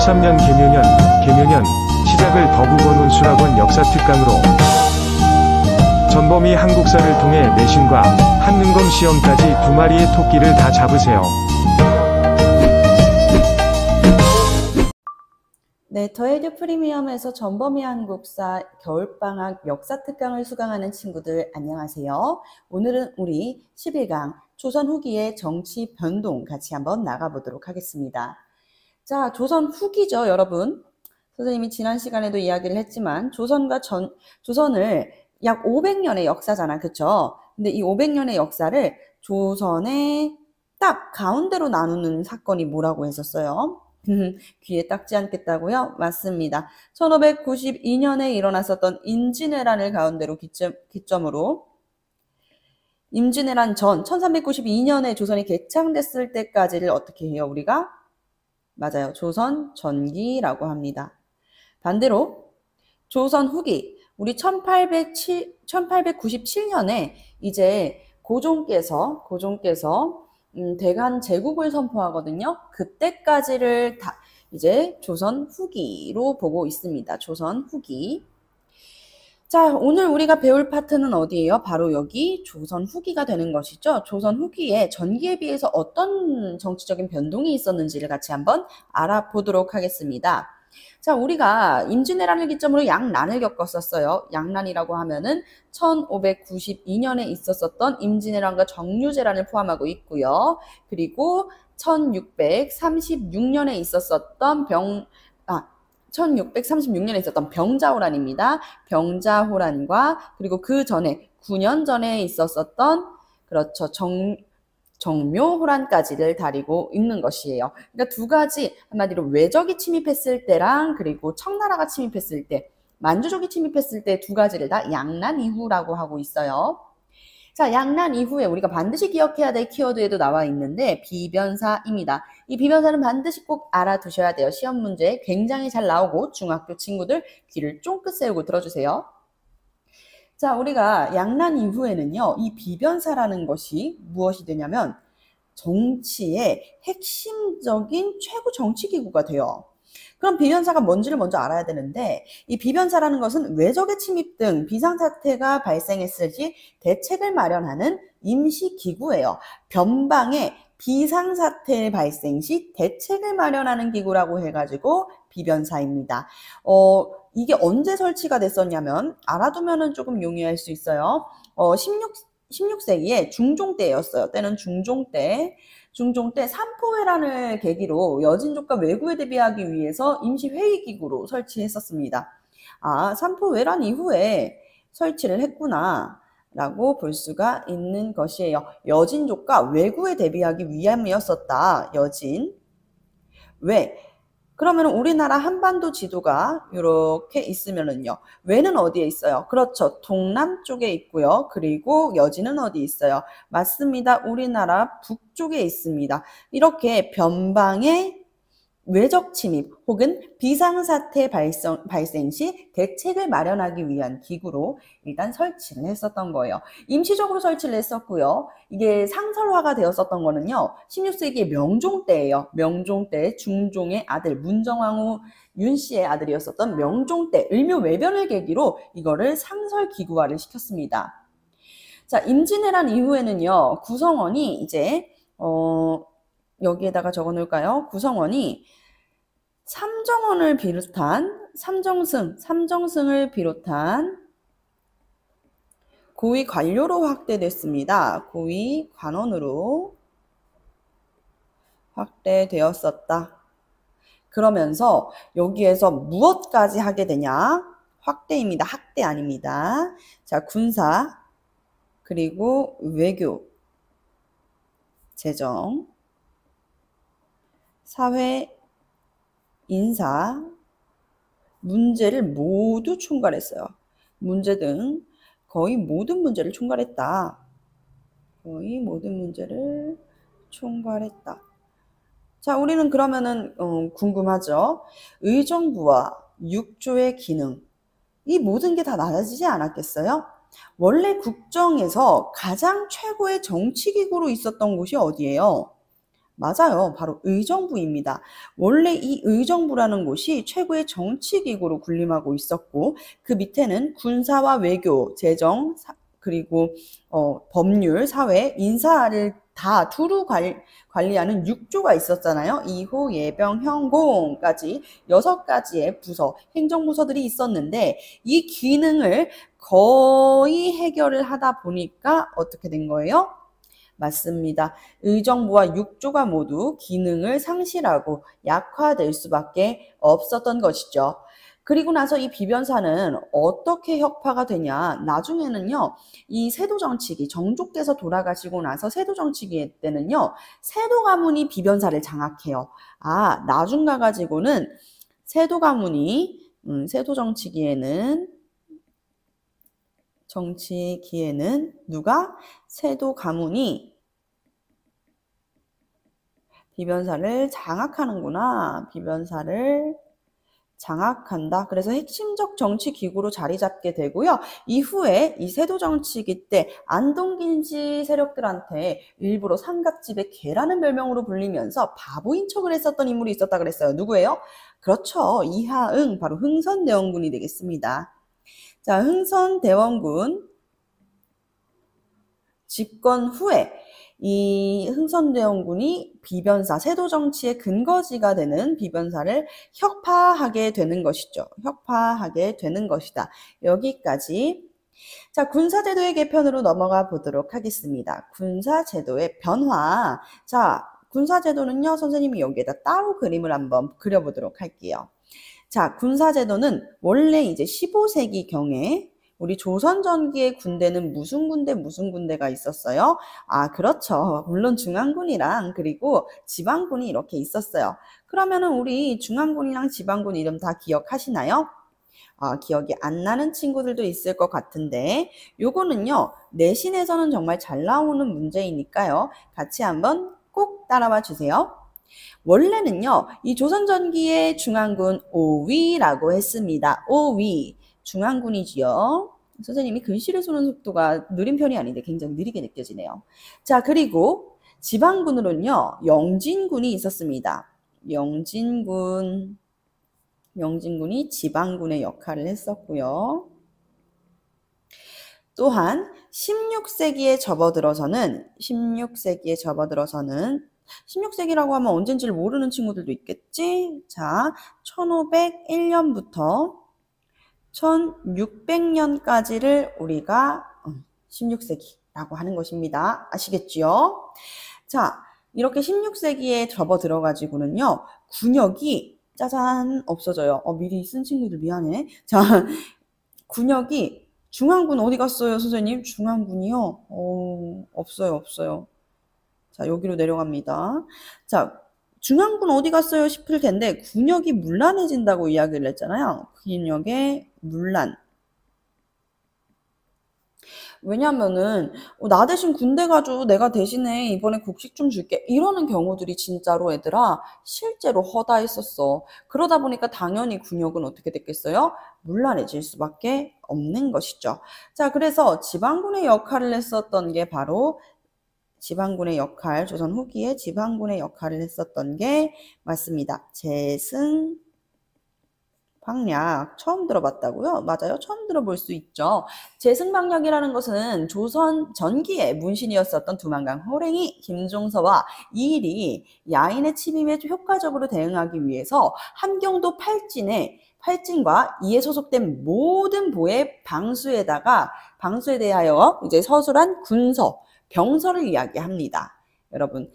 2013년 개묘년 시작을 더국어논술학원 역사특강으로 전범위 한국사를 통해 내신과 한능검 시험까지 2마리의 토끼를 다 잡으세요. 네, 더에듀 프리미엄에서 전범위 한국사 겨울방학 역사특강을 수강하는 친구들 안녕하세요. 오늘은 우리 11강 조선 후기의 정치 변동 같이 한번 나가보도록 하겠습니다. 자, 조선 후기죠, 여러분. 선생님이 지난 시간에도 이야기를 했지만 조선을 약 500년의 역사잖아, 그쵸? 근데 이 500년의 역사를 조선의 딱 가운데로 나누는 사건이 뭐라고 했었어요? 귀에 닦지 않겠다고요? 맞습니다. 1592년에 일어났었던 임진왜란을 가운데로 기점으로 임진왜란 전 1392년에 조선이 개창됐을 때까지를 어떻게 해요, 우리가? 맞아요. 조선 전기라고 합니다. 반대로 조선 후기, 우리 1897년에 이제 고종께서 대간 제국을 선포하거든요. 그때까지를 다 이제 조선 후기로 보고 있습니다. 조선 후기. 자, 오늘 우리가 배울 파트는 어디예요? 바로 여기 조선 후기가 되는 것이죠. 조선 후기에 전기에 비해서 어떤 정치적인 변동이 있었는지를 같이 한번 알아보도록 하겠습니다. 자, 우리가 임진왜란을 기점으로 양난을 겪었었어요. 양난이라고 하면은 1592년에 있었었던 임진왜란과 정유재란을 포함하고 있고요. 그리고 1636년에 있었었던 1636년에 있었던 병자호란입니다. 병자호란과 그리고 그 전에 9년 전에 있었었던 그렇죠. 정묘호란까지를 다리고 있는 것이에요. 그러니까 두 가지, 한마디로 외적이 침입했을 때랑 그리고 청나라가 침입했을 때, 만주족이 침입했을 때 두 가지를 다 양난 이후라고 하고 있어요. 자, 양난 이후에 우리가 반드시 기억해야 될 키워드에도 나와 있는데 비변사입니다. 이 비변사는 반드시 꼭 알아두셔야 돼요. 시험 문제에 굉장히 잘 나오고 중학교 친구들 귀를 쫑긋 세우고 들어주세요. 자, 우리가 양난 이후에는요, 이 비변사라는 것이 무엇이 되냐면 정치의 핵심적인 최고 정치기구가 돼요. 그럼 비변사가 뭔지를 먼저 알아야 되는데 이 비변사라는 것은 외적의 침입 등 비상사태가 발생했을 시 대책을 마련하는 임시기구예요. 변방의 비상사태 발생 시 대책을 마련하는 기구라고 해가지고 비변사입니다. 이게 언제 설치가 됐었냐면 알아두면은 조금 용이할 수 있어요. 16세기에 중종 때였어요. 때는 중종 때 삼포회란을 계기로 여진족과 왜구에 대비하기 위해서 임시회의기구로 설치했었습니다. 아, 삼포회란 이후에 설치를 했구나 라고 볼 수가 있는 것이에요. 여진족과 왜구에 대비하기 위함이었었다. 여진. 왜? 그러면 우리나라 한반도 지도가 이렇게 있으면은요. 왜는 어디에 있어요? 그렇죠. 동남쪽에 있고요. 그리고 여진은 어디 있어요? 맞습니다. 우리나라 북쪽에 있습니다. 이렇게 변방의 외적 침입 혹은 비상사태 발생 시 대책을 마련하기 위한 기구로 일단 설치를 했었던 거예요. 임시적으로 설치를 했었고요. 이게 상설화가 되었었던 거는요. 16세기의 명종 때예요. 명종 때 중종의 아들 문정왕후 윤씨의 아들이었었던 명종 때 을묘외변을 계기로 이거를 상설기구화를 시켰습니다. 자, 임진왜란 이후에는요. 구성원이 이제 여기에다가 적어 놓을까요? 구성원이 삼정승을 비롯한 고위 관료로 확대됐습니다. 고위 관원으로 확대되었었다. 그러면서 여기에서 무엇까지 하게 되냐? 확대입니다. 학대 아닙니다. 자, 군사, 그리고 외교, 재정, 사회, 인사, 문제를 모두 총괄했어요. 문제 등 거의 모든 문제를 총괄했다. 거의 모든 문제를 총괄했다. 자, 우리는 그러면은 궁금하죠? 의정부와 육조의 기능, 이 모든 게 다 낮아지지 않았겠어요? 원래 국정에서 가장 최고의 정치기구로 있었던 곳이 어디예요? 맞아요. 바로 의정부입니다. 원래 이 의정부라는 곳이 최고의 정치기구로 군림하고 있었고 그 밑에는 군사와 외교, 재정, 그리고 법률, 사회, 인사를 다 두루 관리하는 6조가 있었잖아요. 이후, 예병, 형공까지 6가지의 부서, 행정부서들이 있었는데 이 기능을 거의 해결을 하다 보니까 어떻게 된 거예요? 맞습니다. 의정부와 6조가 모두 기능을 상실하고 약화될 수밖에 없었던 것이죠. 그리고 나서 이 비변사는 어떻게 혁파가 되냐? 나중에는요, 이 세도 정치기, 정족께서 돌아가시고 나서 세도 정치기 때는요, 세도 가문이 비변사를 장악해요. 아, 나중 가가지고는 세도 가문이, 세도 정치기에는 누가? 세도 가문이 비변사를 장악하는구나. 비변사를 장악한다. 그래서 핵심적 정치 기구로 자리 잡게 되고요. 이후에 이 세도 정치기 때 안동긴지 세력들한테 일부러 삼각집의 개라는 별명으로 불리면서 바보인 척을 했었던 인물이 있었다 그랬어요. 누구예요? 그렇죠. 이하응, 바로 흥선대원군이 되겠습니다. 자, 흥선대원군 집권 후에 이 흥선대원군이 비변사, 세도 정치의 근거지가 되는 비변사를 혁파하게 되는 것이죠. 혁파하게 되는 것이다. 여기까지. 자, 군사제도의 개편으로 넘어가 보도록 하겠습니다. 군사제도의 변화. 자, 군사제도는요, 선생님이 여기에다 따로 그림을 한번 그려보도록 할게요. 자, 군사제도는 원래 이제 15세기경에 우리 조선 전기의 군대는 무슨 군대가 있었어요? 아, 그렇죠. 물론 중앙군이랑 그리고 지방군이 이렇게 있었어요. 그러면은 우리 중앙군이랑 지방군 이름 다 기억하시나요? 기억이 안 나는 친구들도 있을 것 같은데 요거는요, 내신에서는 정말 잘 나오는 문제이니까요. 같이 한번 꼭 따라와 주세요. 원래는요, 이 조선 전기의 중앙군 5위라고 했습니다. 5위. 중앙군이지요. 선생님이 글씨를 쓰는 속도가 느린 편이 아닌데 굉장히 느리게 느껴지네요. 자, 그리고 지방군으로는요, 영진군이 있었습니다. 영진군이 지방군의 역할을 했었고요. 또한 16세기에 접어들어서는 16세기라고 하면 언젠지를 모르는 친구들도 있겠지? 자, 1501년부터 1600년까지를 우리가 16세기라고 하는 것입니다. 아시겠지요? 자, 이렇게 16세기에 접어들어가지고는요, 군역이 짜잔 없어져요. 미리 쓴 친구들 미안해. 자, 군역이 중앙군 어디 갔어요, 선생님? 중앙군이요? 없어요. 자, 여기로 내려갑니다. 자, 중앙군 어디 갔어요 싶을 텐데 군역이 문란해진다고 이야기를 했잖아요. 군역의 문란. 왜냐면은 나 대신 군대 가줘, 내가 대신에 이번에 곡식 좀 줄게, 이러는 경우들이 진짜로 얘들아 실제로 허다했었어. 그러다 보니까 당연히 군역은 어떻게 됐겠어요? 문란해질 수밖에 없는 것이죠. 자, 그래서 지방군의 역할을 했었던 게 바로 조선 후기에 지방군의 역할을 했었던 게 맞습니다. 재승 방략 처음 들어봤다고요? 맞아요. 처음 들어볼 수 있죠. 재승방략이라는 것은 조선 전기의 문신이었었던 두만강 호랭이 김종서와 이일이 야인의 침입에 효과적으로 대응하기 위해서 함경도 팔진과 이에 소속된 모든 보의 방수에 대하여 이제 서술한 병서를 이야기합니다. 여러분,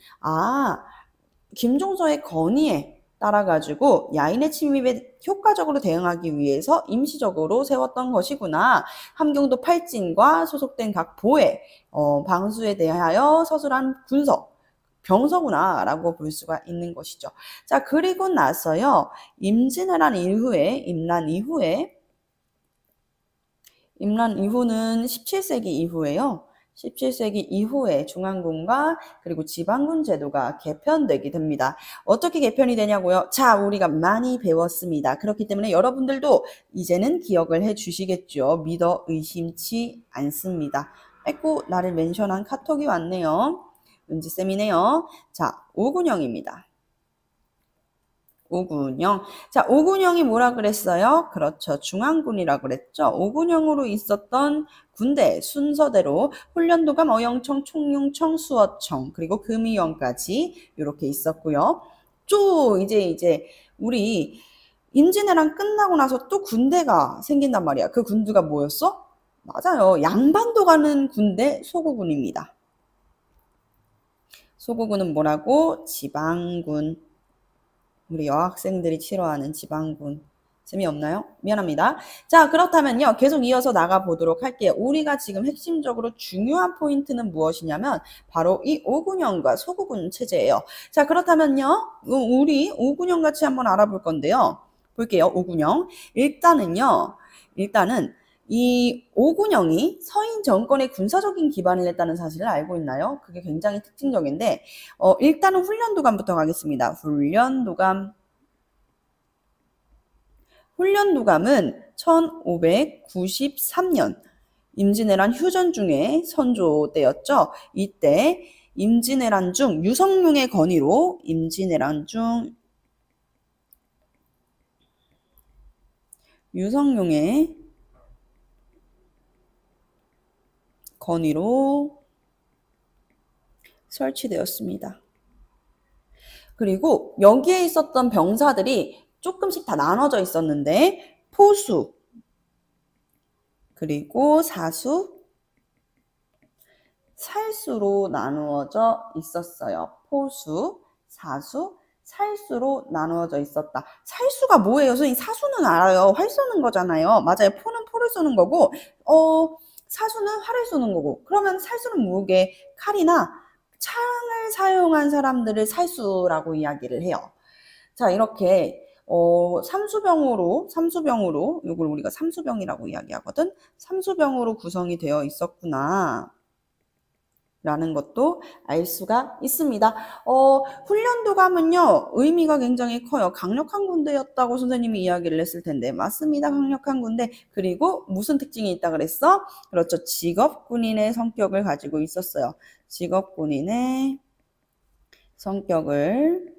김종서의 건의에 따라가지고 야인의 침입에 효과적으로 대응하기 위해서 임시적으로 세웠던 것이구나. 함경도 팔진과 소속된 각 보의 방수에 대하여 서술한 병서구나 라고 볼 수가 있는 것이죠. 자, 그리고 나서요, 임진왜란 이후에 임란 이후는 17세기 이후에요. 17세기 이후에 중앙군과 그리고 지방군 제도가 개편되게 됩니다. 어떻게 개편이 되냐고요? 자, 우리가 많이 배웠습니다. 그렇기 때문에 여러분들도 이제는 기억을 해 주시겠죠. 믿어 의심치 않습니다. 아이고, 나를 멘션한 카톡이 왔네요. 은지쌤이네요. 자, 오군영입니다. 오군영. 자, 오군영이 뭐라 그랬어요? 그렇죠. 중앙군이라 그랬죠. 오군영으로 있었던 군대 순서대로 훈련도감, 어영청, 총룡청, 수어청, 그리고 금이영까지 이렇게 있었고요. 또 이제 우리 임진왜란 끝나고 나서 또 군대가 생긴단 말이야. 그 군대가 뭐였어? 맞아요. 양반도 가는 군대 소구군입니다. 소구군은 뭐라고? 지방군. 우리 여학생들이 싫어하는 지방군. 재미없나요? 미안합니다. 자, 그렇다면요. 계속 이어서 나가 보도록 할게요. 우리가 지금 핵심적으로 중요한 포인트는 무엇이냐면 바로 이 오군영과 소구군 체제예요. 자, 그렇다면요. 우리 오군영 같이 한번 알아볼 건데요. 볼게요. 오군영. 일단은 이 오군영이 서인 정권의 군사적인 기반을 냈다는 사실을 알고 있나요? 그게 굉장히 특징적인데 일단은 훈련도감부터 가겠습니다. 훈련도감은 1593년 임진왜란 휴전 중에 선조 때였죠. 이때 임진왜란 중 유성룡의 건의로 설치되었습니다. 그리고 여기에 있었던 병사들이 조금씩 다 나눠져 있었는데 포수, 그리고 사수, 살수로 나누어져 있었어요. 포수, 사수, 살수로 나누어져 있었다. 살수가 뭐예요? 선생님, 사수는 알아요. 활 쏘는 거잖아요. 맞아요. 포는 포를 쏘는 거고 사수는 활을 쏘는 거고. 그러면 살수는 뭐게? 칼이나 창을 사용한 사람들을 살수라고 이야기를 해요. 자, 이렇게 삼수병으로 이걸 우리가 삼수병이라고 이야기하거든. 삼수병으로 구성이 되어 있었구나 라는 것도 알 수가 있습니다. 훈련도감은요, 의미가 굉장히 커요. 강력한 군대였다고 선생님이 이야기를 했을 텐데, 맞습니다. 강력한 군대. 그리고 무슨 특징이 있다 그랬어? 그렇죠. 직업군인의 성격을 가지고 있었어요. 직업군인의 성격을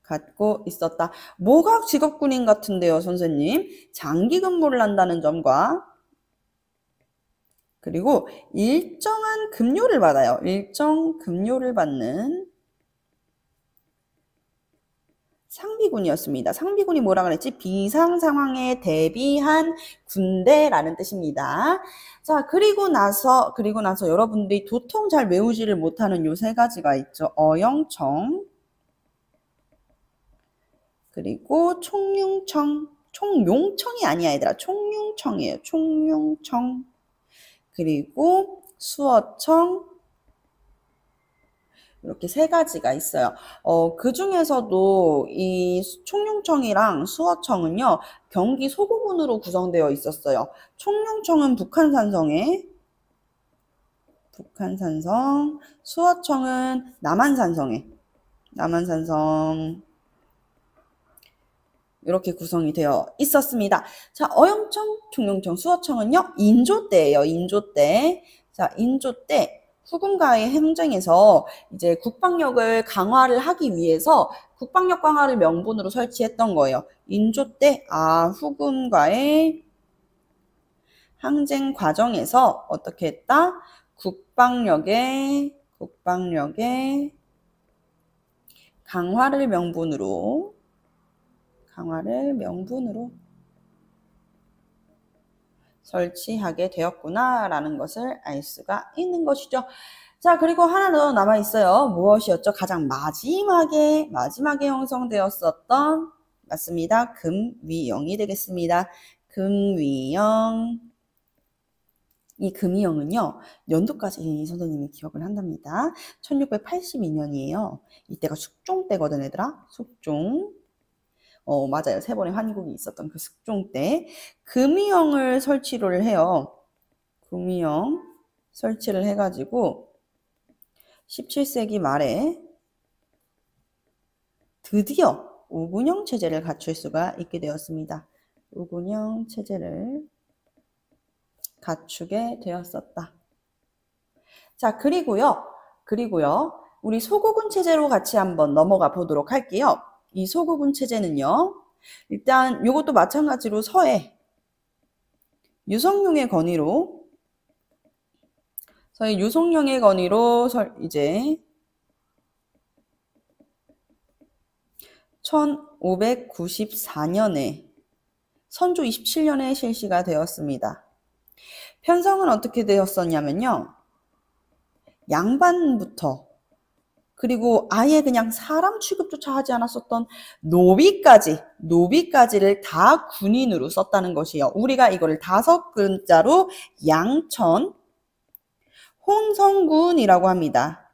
갖고 있었다. 뭐가 직업군인 같은데요, 선생님? 장기 근무를 한다는 점과 그리고 일정한 급료를 받아요. 일정 급료를 받는 상비군이었습니다. 상비군이 뭐라 그랬지? 비상 상황에 대비한 군대라는 뜻입니다. 자, 그리고 나서 여러분들이 도통 잘 외우지를 못하는 요 세 가지가 있죠. 어영청, 그리고 총룡청. 총용청이 아니야, 얘들아. 총룡청이에요. 총룡청. 그리고 수어청. 이렇게 세 가지가 있어요. 그 중에서도 이 총룡청이랑 수어청은요, 경기 소구군으로 구성되어 있었어요. 총룡청은 북한산성, 수어청은 남한산성. 이렇게 구성이 되어 있었습니다. 자, 어영청, 총룡청, 수어청은요, 인조대예요. 인조대. 자, 인조대. 후금과의 행정에서 이제 국방력을 강화를 하기 위해서 국방력 강화를 명분으로 설치했던 거예요. 인조대, 후금과의 항쟁 과정에서 어떻게 했다? 국방력의 강화를 명분으로 설치하게 되었구나라는 것을 알 수가 있는 것이죠. 자, 그리고 하나 더 남아 있어요. 무엇이었죠? 가장 마지막에 형성되었었던, 맞습니다. 금위영이 되겠습니다. 금위영. 이 금이영은요, 연도까지 선생님이 기억을 한답니다. 1682년이에요. 이때가 숙종 때거든, 얘들아. 숙종. 맞아요. 세 번의 환국이 있었던 그 숙종 때 금이영을 설치를 해요. 금이영 설치를 해가지고 17세기 말에 드디어 오군영 체제를 갖출 수가 있게 되었습니다. 오군영 체제를 갖추게 되었었다. 자, 그리고요. 우리 소국운 체제로 같이 한번 넘어가 보도록 할게요. 이 소국운 체제는요. 일단 이것도 마찬가지로 서해 유성룡의 건의로 이제 1594년에 선조 27년에 실시가 되었습니다. 편성은 어떻게 되었었냐면요. 양반부터 그리고 아예 그냥 사람 취급조차 하지 않았었던 노비까지를 다 군인으로 썼다는 것이에요. 우리가 이거를 5글자로 양천 혼성군이라고 합니다.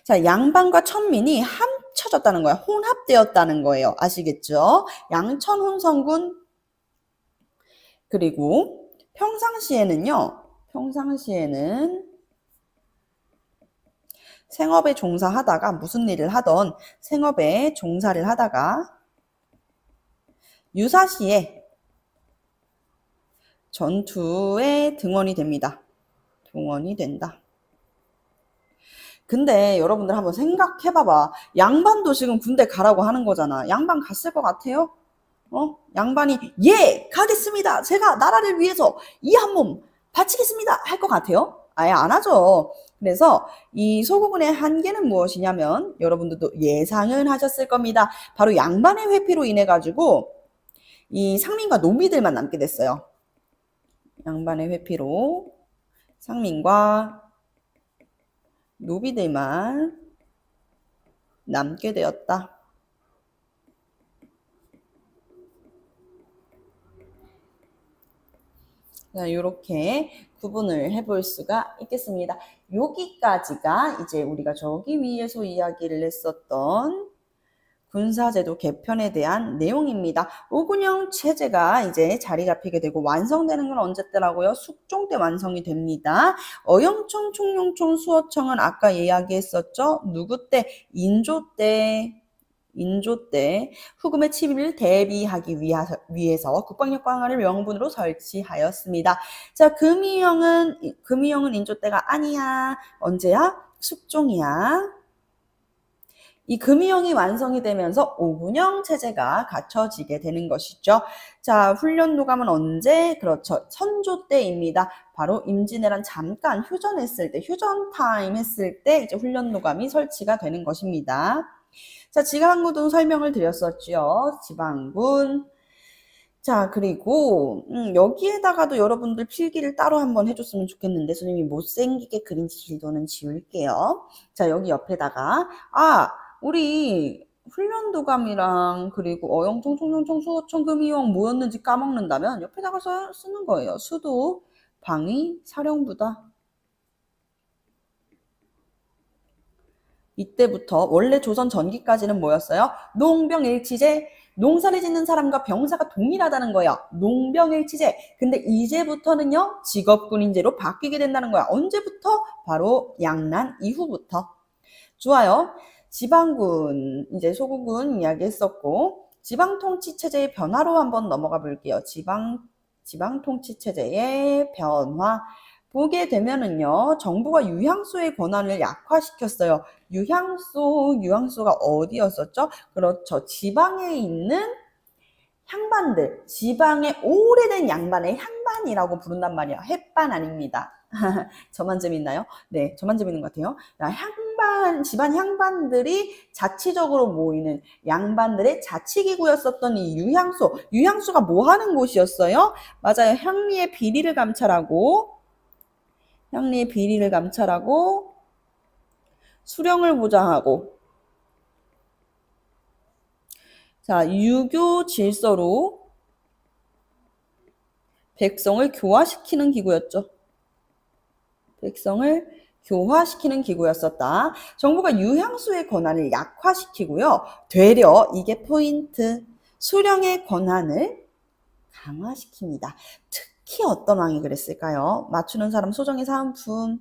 자, 양반과 천민이 합쳐졌다는 거예요. 혼합되었다는 거예요. 아시겠죠? 양천 혼성군. 그리고 평상시에는 생업에 종사하다가 무슨 일을 하던 생업에 종사를 하다가 유사시에 전투에 등원이 됩니다. 등원이 된다. 근데 여러분들 한번 생각해봐봐. 양반도 지금 군대 가라고 하는 거잖아. 양반 갔을 것 같아요? 양반이 예 가겠습니다. 제가 나라를 위해서 이 한 몸 바치겠습니다. 할 것 같아요? 아예 안 하죠. 그래서 이 소국운의 한계는 무엇이냐면 여러분들도 예상은 하셨을 겁니다. 바로 양반의 회피로 인해 가지고 이 상민과 노비들만 남게 됐어요. 양반의 회피로 상민과 노비들만 남게 되었다. 자, 이렇게 구분을 해볼 수가 있겠습니다. 여기까지가 이제 우리가 저기 위에서 이야기를 했었던 군사제도 개편에 대한 내용입니다. 오군영 체제가 이제 자리 잡히게 되고 완성되는 건 언제 때라고요? 숙종 때 완성이 됩니다. 어영청, 총룡청, 수어청은 아까 이야기했었죠? 누구 때? 인조 때 후금의 침입을 대비하기 위해서 국방력 강화를 명분으로 설치하였습니다. 자, 금이영은 인조 때가 아니야. 언제야? 숙종이야. 이 금이영이 완성이 되면서 오군영 체제가 갖춰지게 되는 것이죠. 자, 훈련도감은 언제? 그렇죠. 선조 때입니다. 바로 임진왜란 잠깐 휴전했을 때, 휴전 타임 했을 때 이제 훈련도감이 설치가 되는 것입니다. 자, 지방군 설명을 드렸었죠. 지방군. 자, 그리고 여기에다가도 여러분들 필기를 따로 한번 해줬으면 좋겠는데 선생님이 못생기게 그린 지도는 지울게요. 자, 여기 옆에다가 우리 훈련도감이랑 그리고 어영청, 총룡청, 수어청, 금이영 뭐였는지 까먹는다면 옆에다가 쓰는 거예요. 수도, 방위, 사령부다. 이때부터 원래 조선 전기까지는 뭐였어요? 농병일치제, 농사를 짓는 사람과 병사가 동일하다는 거야. 농병일치제. 근데 이제부터는요, 직업군인제로 바뀌게 된다는 거야. 언제부터? 바로 양난 이후부터. 좋아요. 지방군, 이제 소국군 이야기했었고, 지방통치체제의 변화로 한번 넘어가 볼게요. 지방통치체제의 변화. 보게 되면은요, 정부가 유향소의 권한을 약화시켰어요. 유향소가 어디였었죠? 그렇죠. 지방에 있는 향반들, 지방의 오래된 양반의 향반이라고 부른단 말이에요. 햇반 아닙니다. 저만 재밌나요? 네, 저만 재밌는 것 같아요. 집안 향반들이 자치적으로 모이는 양반들의 자치기구였었던 이 유향소가 뭐 하는 곳이었어요? 맞아요. 향리의 비리를 감찰하고 수령을 보장하고, 자, 유교 질서로 백성을 교화시키는 기구였죠. 정부가 유향소의 권한을 약화시키고요. 되려 이게 포인트. 수령의 권한을 강화시킵니다. 특히 어떤 왕이 그랬을까요? 맞추는 사람 소정의 사은품.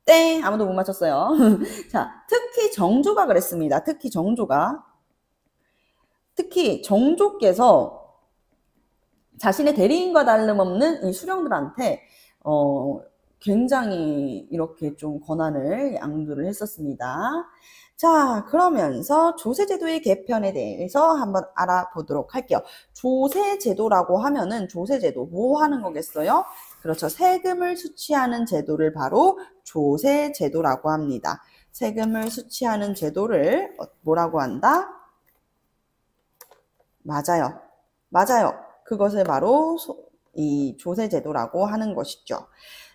땡! 아무도 못 맞췄어요. 자, 특히 정조가 그랬습니다. 특히 정조께서 자신의 대리인과 다름없는 이 수령들한테 굉장히 이렇게 좀 권한을 양도를 했었습니다. 자, 그러면서 조세제도의 개편에 대해서 한번 알아보도록 할게요. 조세제도라고 하면은 조세제도 뭐 하는 거겠어요? 그렇죠. 세금을 수취하는 제도를 바로 조세제도라고 합니다. 세금을 수취하는 제도를 뭐라고 한다? 맞아요. 맞아요. 그것을 바로 이 조세제도라고 하는 것이죠.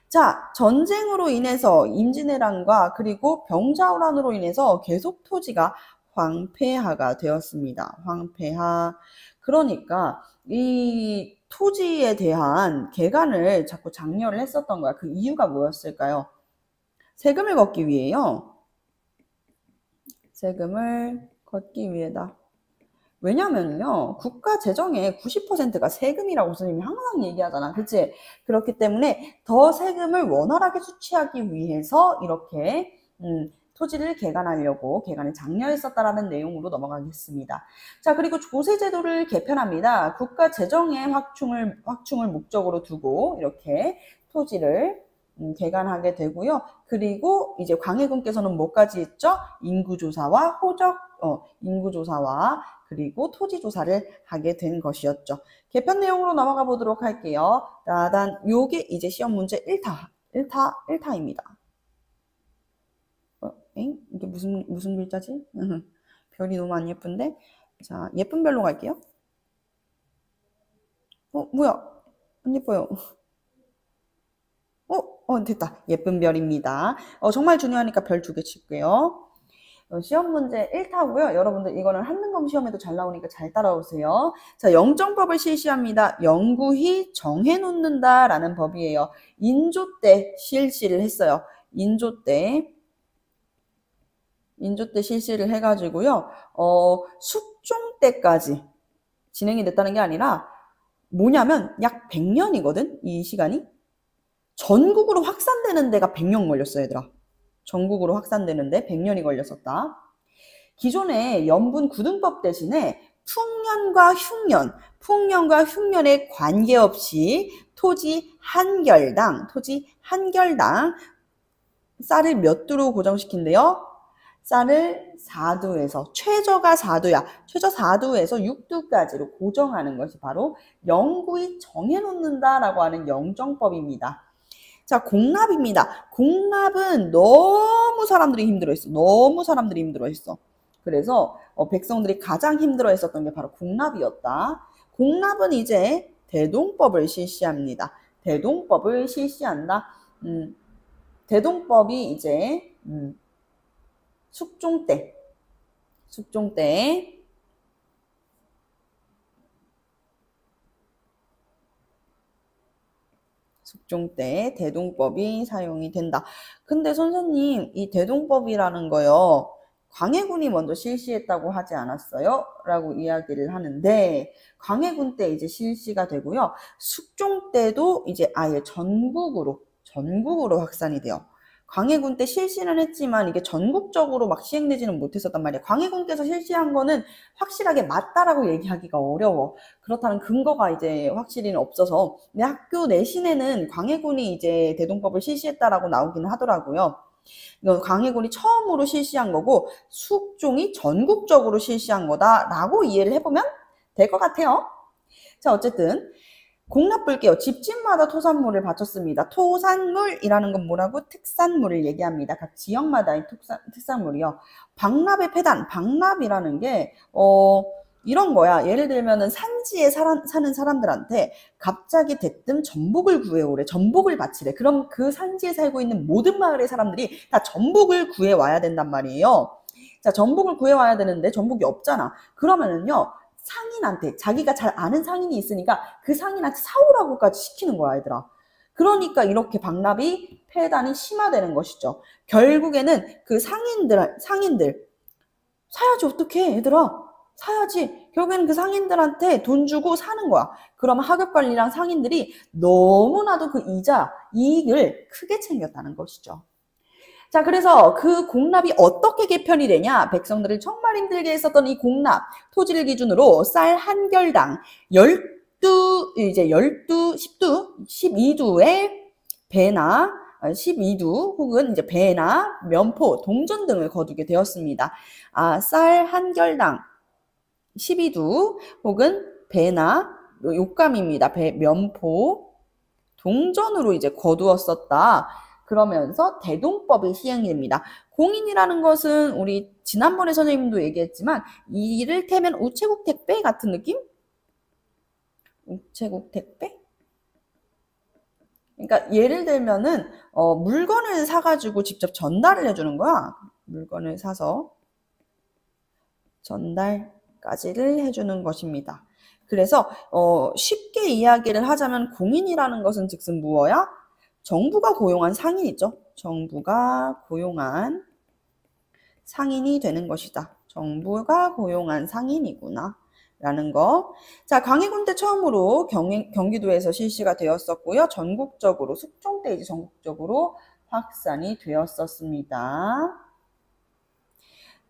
자, 전쟁으로 인해서 임진왜란과 그리고 병자호란으로 인해서 계속 토지가 황폐화가 되었습니다. 황폐화. 그러니까 이 토지에 대한 개간을 자꾸 장려를 했었던 거야. 그 이유가 뭐였을까요? 세금을 걷기 위해요. 세금을 걷기 위해다. 왜냐면요, 국가 재정의 90%가 세금이라고 선생님이 항상 얘기하잖아. 그치? 그렇기 때문에 더 세금을 원활하게 수취하기 위해서 이렇게 토지를 개간하려고 개간을 장려했었다라는 내용으로 넘어가겠습니다. 자, 그리고 조세제도를 개편합니다. 국가 재정의 확충을 목적으로 두고 이렇게 토지를 개간하게 되고요. 그리고 이제 광해군께서는 뭐까지 했죠? 인구조사와 인구조사와 그리고 토지조사를 하게 된 것이었죠. 개편 내용으로 넘어가 보도록 할게요. 따단, 요게 이제 시험 문제 1타입니다. 이게 무슨 글자지? 별이 너무 안 예쁜데? 자, 예쁜 별로 갈게요. 뭐야? 안 예뻐요. 됐다. 예쁜 별입니다. 정말 중요하니까 별 2개 칠게요. 시험 문제 1타고요. 여러분들 이거는 한능검 시험에도 잘 나오니까 잘 따라오세요. 자, 영정법을 실시합니다. 영구히 정해놓는다라는 법이에요. 인조 때 실시를 했어요. 인조 때 실시를 해가지고요. 숙종 때까지 진행이 됐다는 게 아니라 뭐냐면 약 100년이거든. 이 시간이. 전국으로 확산되는 데가 100년 걸렸어요, 얘들아. 전국으로 확산되는데 100년이 걸렸었다. 기존의 연분 구등법 대신에 풍년과 흉년에 관계없이 토지 한 결당 쌀을 몇 두로 고정시킨대요? 쌀을 4두에서 최저가 4두야. 최저 4두에서 6두까지로 고정하는 것이 바로 영구히 정해놓는다라고 하는 영정법입니다. 자, 공납입니다. 공납은 너무 사람들이 힘들어했어. 그래서 백성들이 가장 힘들어했었던 게 바로 공납이었다. 공납은 이제 대동법을 실시합니다. 대동법을 실시한다. 대동법이 이제 숙종 때 대동법이 사용이 된다. 근데 선생님, 이 대동법이라는 거요, 광해군이 먼저 실시했다고 하지 않았어요? 라고 이야기를 하는데, 광해군 때 이제 실시가 되고요. 숙종 때도 이제 아예 전국으로 확산이 돼요. 광해군 때 실시는 했지만 이게 전국적으로 막 시행되지는 못했었단 말이야. 광해군께서 실시한 거는 확실하게 맞다라고 얘기하기가 어려워. 그렇다는 근거가 이제 확실히는 없어서 내 학교 내신에는 광해군이 이제 대동법을 실시했다라고 나오기는 하더라고요. 이건 광해군이 처음으로 실시한 거고 숙종이 전국적으로 실시한 거다라고 이해를 해보면 될 것 같아요. 자, 어쨌든 공납 볼게요. 집집마다 토산물을 바쳤습니다. 토산물이라는 건 뭐라고? 특산물을 얘기합니다. 각 지역마다의 특산물이요. 박납의 폐단, 박납이라는 게 이런 거야. 예를 들면은 산지에 사는 사람들한테 갑자기 대뜸 전복을 구해오래. 전복을 바치래. 그럼 그 산지에 살고 있는 모든 마을의 사람들이 다 전복을 구해와야 된단 말이에요. 자, 전복을 구해와야 되는데 전복이 없잖아. 그러면은요, 상인한테, 자기가 잘 아는 상인이 있으니까 그 상인한테 사오라고까지 시키는 거야, 얘들아. 그러니까 이렇게 박납이 폐단이 심화되는 것이죠. 결국에는 그 상인들 사야지, 어떡해, 얘들아. 사야지. 결국에는 그 상인들한테 돈 주고 사는 거야. 그러면 하급관리랑 상인들이 너무나도 그 이익을 크게 챙겼다는 것이죠. 자, 그래서 그 공납이 어떻게 개편이 되냐? 백성들을 정말 힘들게 했었던 이 공납, 토지를 기준으로 쌀 한 결당 10두, 12두의 배나 12두 혹은 이제 배나 면포, 동전 등을 거두게 되었습니다. 쌀 한 결당 12두 혹은 배나 옷감입니다. 배, 면포, 동전으로 이제 거두었었다. 그러면서 대동법이 시행이 됩니다. 공인이라는 것은 우리 지난번에 선생님도 얘기했지만 이를테면 우체국 택배 같은 느낌? 우체국 택배? 그러니까 예를 들면은 물건을 사가지고 직접 전달을 해주는 거야. 물건을 사서 전달까지를 해주는 것입니다. 그래서 쉽게 이야기를 하자면 공인이라는 것은 즉슨 무엇야? 정부가 고용한 상인이죠. 정부가 고용한 상인이 되는 것이다. 정부가 고용한 상인이구나. 라는 거. 자, 광해군대 처음으로 경기도에서 실시가 되었었고요. 전국적으로, 숙종 때 이제 전국적으로 확산이 되었었습니다.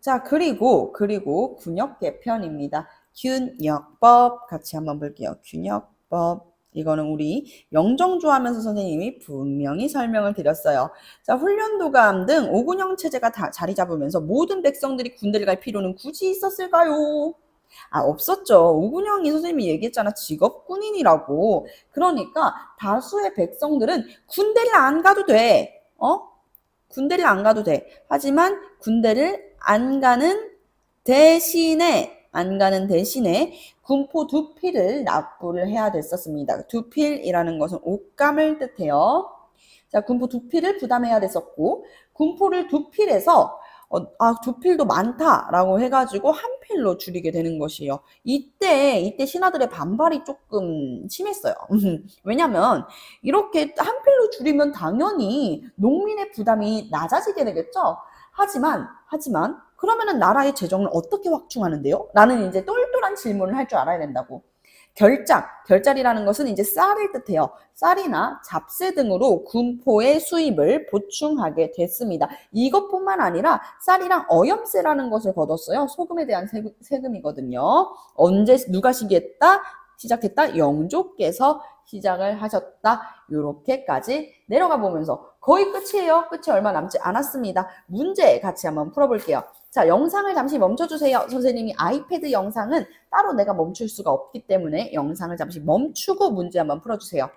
자, 그리고 군역 개편입니다. 균역법 같이 한번 볼게요. 균역법. 이거는 우리 영정조 하면서 선생님이 분명히 설명을 드렸어요. 자, 훈련도감 등 5군형 체제가 다 자리 잡으면서 모든 백성들이 군대를 갈 필요는 굳이 있었을까요? 없었죠. 5군형이 선생님이 얘기했잖아. 직업군인이라고. 그러니까 다수의 백성들은 군대를 안 가도 돼. 군대를 안 가도 돼. 하지만 군대를 안 가는 대신에 군포 두 필을 납부를 해야 됐었습니다. 두 필이라는 것은 옷감을 뜻해요. 자, 군포 두 필을 부담해야 됐었고, 군포를 두 필에서 두 필도 많다라고 해가지고 한 필로 줄이게 되는 것이에요. 이때 신하들의 반발이 조금 심했어요. 왜냐면 이렇게 한 필로 줄이면 당연히 농민의 부담이 낮아지게 되겠죠. 하지만 그러면은 나라의 재정을 어떻게 확충하는데요? 라는 이제 똘똘한 질문을 할 줄 알아야 된다고. 결자리라는 것은 이제 쌀을 뜻해요. 쌀이나 잡세 등으로 군포의 수입을 보충하게 됐습니다. 이것뿐만 아니라 쌀이랑 어염세라는 것을 걷었어요. 소금에 대한 세금이거든요. 언제 누가 시작했다? 영조께서 시작을 하셨다. 요렇게까지 내려가 보면서 거의 끝이에요. 끝이 얼마 남지 않았습니다. 문제 같이 한번 풀어볼게요. 자, 영상을 잠시 멈춰주세요. 선생님이 아이패드 영상은 따로 내가 멈출 수가 없기 때문에 영상을 잠시 멈추고 문제 한번 풀어주세요.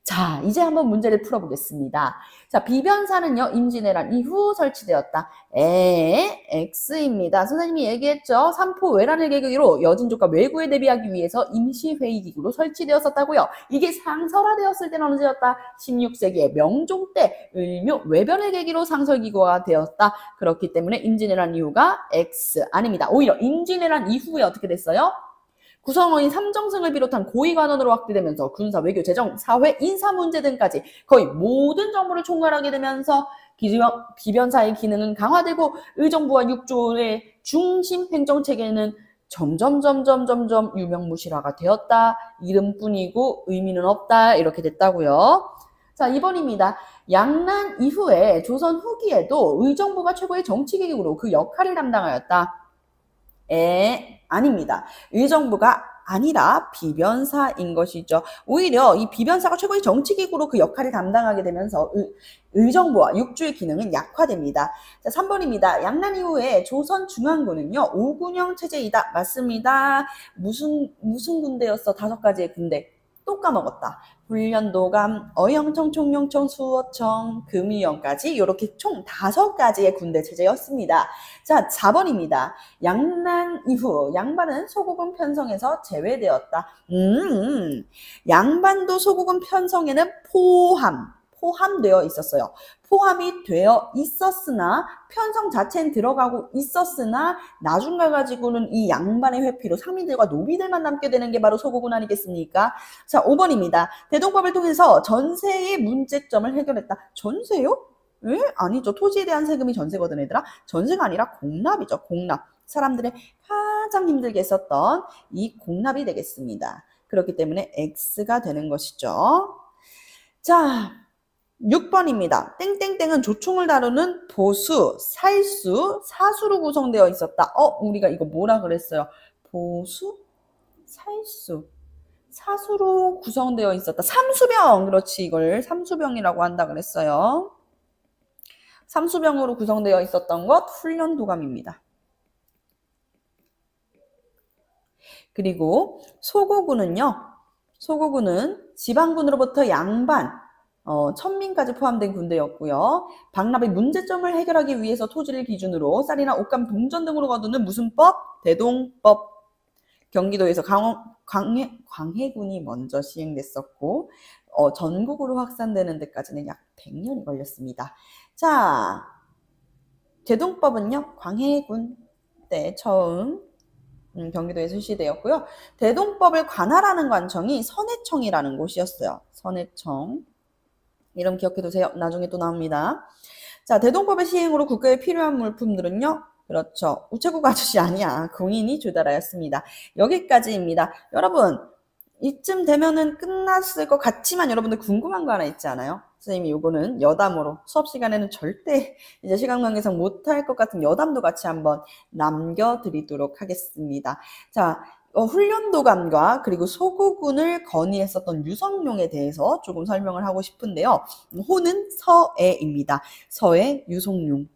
자, 이제 한번 문제를 풀어보겠습니다. 자, 비변사는요, 임진왜란 이후 설치되었다. X입니다. 선생님이 얘기했죠. 삼포 외란을 계기로 여진족과 왜구에 대비하기 위해서 임시회의기구로 설치되었었다고요. 이게 상설화되었을 때는 언제였다? 16세기의 명종 때 을묘 외변을 계기로 상설기구가 되었다. 그렇기 때문에 임진왜란 이후가 X 아닙니다. 오히려 임진왜란 이후에 어떻게 됐어요? 구성원인 삼정승을 비롯한 고위관원으로 확대되면서 군사, 외교, 재정, 사회, 인사 문제 등까지 거의 모든 정보를 총괄하게 되면서 비변사의 기능은 강화되고 의정부와 육조의 중심 행정체계는 점점 유명무실화가 되었다. 이름뿐이고 의미는 없다. 이렇게 됐다고요. 자, 2번입니다. 양난 이후에 조선 후기에도 의정부가 최고의 정치기구로 그 역할을 담당하였다. 아닙니다. 의정부가 아니라 비변사인 것이죠. 오히려 이 비변사가 최고의 정치기구로 그 역할을 담당하게 되면서 의정부와 육주의 기능은 약화됩니다. 자, 3번입니다. 양난 이후에 조선 중앙군은요 5군형 체제이다. 맞습니다. 무슨 군대였어? 5가지의 군대. 또 까먹었다. 훈련도감, 어영청, 총영청, 수어청, 금이영까지 이렇게 총 5가지의 군대 체제였습니다. 자, 4번입니다. 양난 이후 양반은 소국은 편성에서 제외되었다. 양반도 소국은 편성에는 포함되어 있었어요. 포함이 되어 있었으나 편성 자체는 들어가고 있었으나 나중 가가지고는 이 양반의 회피로 상민들과 노비들만 남게 되는 게 바로 소국은 아니겠습니까? 자, 5번입니다. 대동법을 통해서 전세의 문제점을 해결했다. 전세요? 왜? 아니죠. 토지에 대한 세금이 전세거든 얘들아. 전세가 아니라 공납이죠. 공납. 사람들의 가장 힘들게 했었던 이 공납이 되겠습니다. 그렇기 때문에 X가 되는 것이죠. 자, 6번입니다. 땡땡땡은 조총을 다루는 보수, 살수, 사수로 구성되어 있었다. 우리가 이거 뭐라 그랬어요? 보수, 살수. 사수로 구성되어 있었다. 삼수병, 그렇지. 이걸 삼수병이라고 한다 그랬어요. 삼수병으로 구성되어 있었던 것 훈련도감입니다. 그리고 소고군은요. 소고군은 지방군으로부터 양반, 천민까지 포함된 군대였고요. 박납의 문제점을 해결하기 위해서 토지를 기준으로 쌀이나 옷감, 동전 등으로 거두는 무슨 법? 대동법. 경기도에서 광해군이 먼저 시행됐었고 전국으로 확산되는 데까지는 약 100년이 걸렸습니다. 자, 대동법은요. 광해군 때 처음 경기도에서 실시되었고요. 대동법을 관할하는 관청이 선해청이라는 곳이었어요. 선해청. 이름 기억해두세요. 나중에 또 나옵니다. 자, 대동법의 시행으로 국가에 필요한 물품들은요. 그렇죠. 우체국 아저씨 아니야. 공인이 조달하였습니다. 여기까지입니다. 여러분, 이쯤 되면은 끝났을 것 같지만 여러분들 궁금한 거 하나 있지 않아요? 선생님이 요거는 여담으로 수업 시간에는 절대 이제 시간 관계상 못할 것 같은 여담도 같이 한번 남겨드리도록 하겠습니다. 자, 훈련도감과 그리고 소고군을 건의했었던 유성룡에 대해서 조금 설명을 하고 싶은데요. 호는 서애입니다. 서애 유성룡.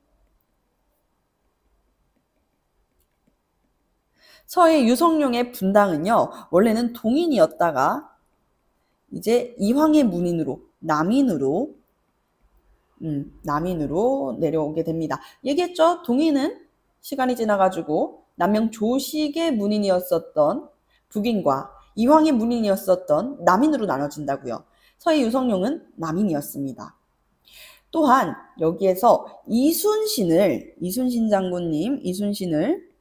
서해 유성룡의 분당은요, 원래는 동인이었다가 이제 이황의 문인으로 남인으로 내려오게 됩니다. 얘기했죠? 동인은 시간이 지나가지고 남명 조식의 문인이었었던 북인과 이황의 문인이었었던 남인으로 나눠진다고요. 서해 유성룡은 남인이었습니다. 또한 여기에서 이순신 장군님, 이순신을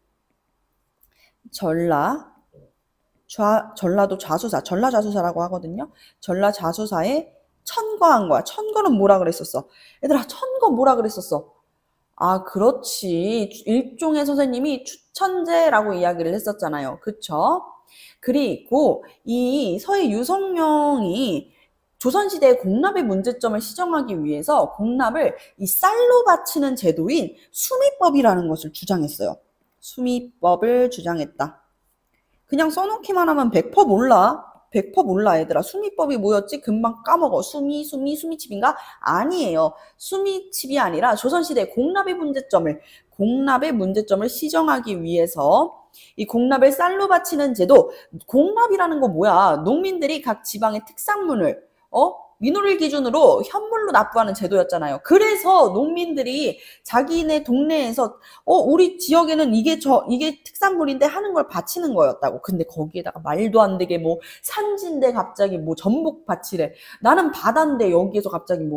전라도 좌수사, 전라좌수사라고 하거든요. 전라좌수사의 천거한 거야. 천거는 뭐라 그랬었어? 얘들아, 천거 뭐라 그랬었어? 아, 그렇지. 일종의 선생님이 추천제라고 이야기를 했었잖아요. 그쵸? 그리고 이 서해 유성룡이 조선시대의 공납의 문제점을 시정하기 위해서 공납을 이 쌀로 바치는 제도인 수미법이라는 것을 주장했어요. 수미법을 주장했다. 그냥 써놓기만 하면 100% 몰라. 100% 몰라 얘들아. 수미법이 뭐였지? 금방 까먹어. 수미칩인가? 아니에요. 수미칩이 아니라 조선시대 공납의 문제점을 시정하기 위해서 이 공납을 쌀로 바치는 제도. 공납이라는 거 뭐야? 농민들이 각 지방의 특산물을 민호를 기준으로 현물로 납부하는 제도였잖아요. 그래서 농민들이 자기네 동네에서 우리 지역에는 이게 특산물인데 하는 걸 바치는 거였다고. 근데 거기에다가 말도 안 되게 뭐 산지인데 갑자기 뭐 전복 바치래. 나는 바다인데 여기에서 갑자기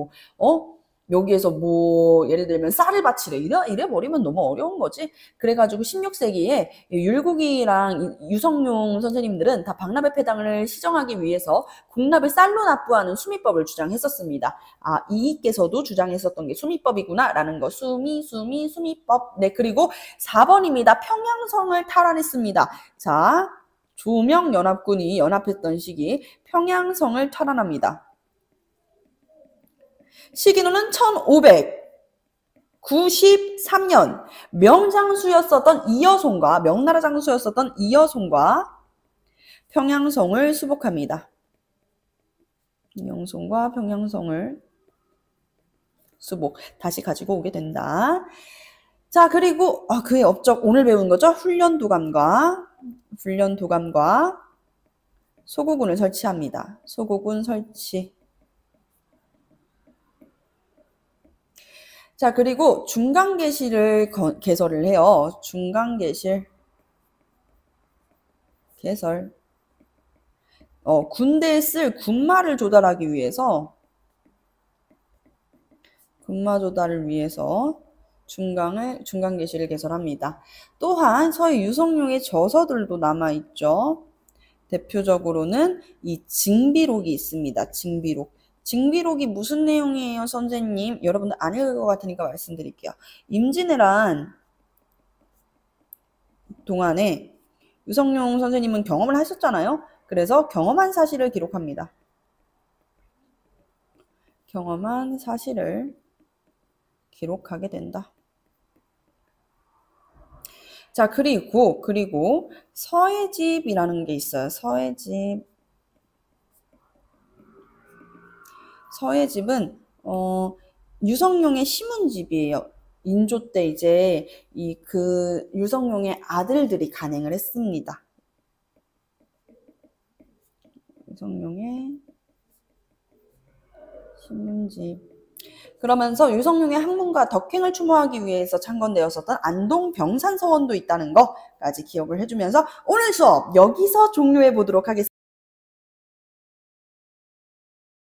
여기에서 뭐 예를 들면 쌀을 바치래. 이래 버리면 너무 어려운 거지. 그래가지고 16세기에 율곡이랑 유성룡 선생님들은 다 박납의 폐당을 시정하기 위해서 공납을 쌀로 납부하는 수미법을 주장했었습니다. 아, 이께서도 주장했었던 게 수미법이구나 라는 거. 수미법. 네, 그리고 4번입니다. 평양성을 탈환했습니다. 자, 조명연합군이 연합했던 시기 평양성을 탈환합니다. 시기노는 1593년 명나라 장수였었던 이여송과 평양성을 수복합니다. 이여송과 평양성을 수복 다시 가지고 오게 된다. 자, 그리고 그의 업적 오늘 배운 거죠. 훈련도감과 소고군을 설치합니다. 소고군 설치. 자, 그리고 중간계실을 개설을 해요. 중간계실 개설. 군대에 쓸 군마를 조달하기 위해서 군마 조달을 위해서 중간계실을 개설합니다. 또한 서해 유성룡의 저서들도 남아있죠. 대표적으로는 이 징비록이 있습니다. 징비록이 무슨 내용이에요, 선생님? 여러분들 안 읽을 것 같으니까 말씀드릴게요. 임진왜란 동안에 유성룡 선생님은 경험을 하셨잖아요. 그래서 경험한 사실을 기록합니다. 경험한 사실을 기록하게 된다. 자, 그리고 서해집이라는 게 있어요. 서해집. 서의 집은 유성룡의 시문집이에요. 인조 때 이제 그 유성룡의 아들들이 간행을 했습니다. 유성룡의 시문집. 그러면서 유성룡의 학문과 덕행을 추모하기 위해서 창건되었었던 안동 병산서원도 있다는 거까지 기억을 해주면서 오늘 수업 여기서 종료해 보도록 하겠습니다.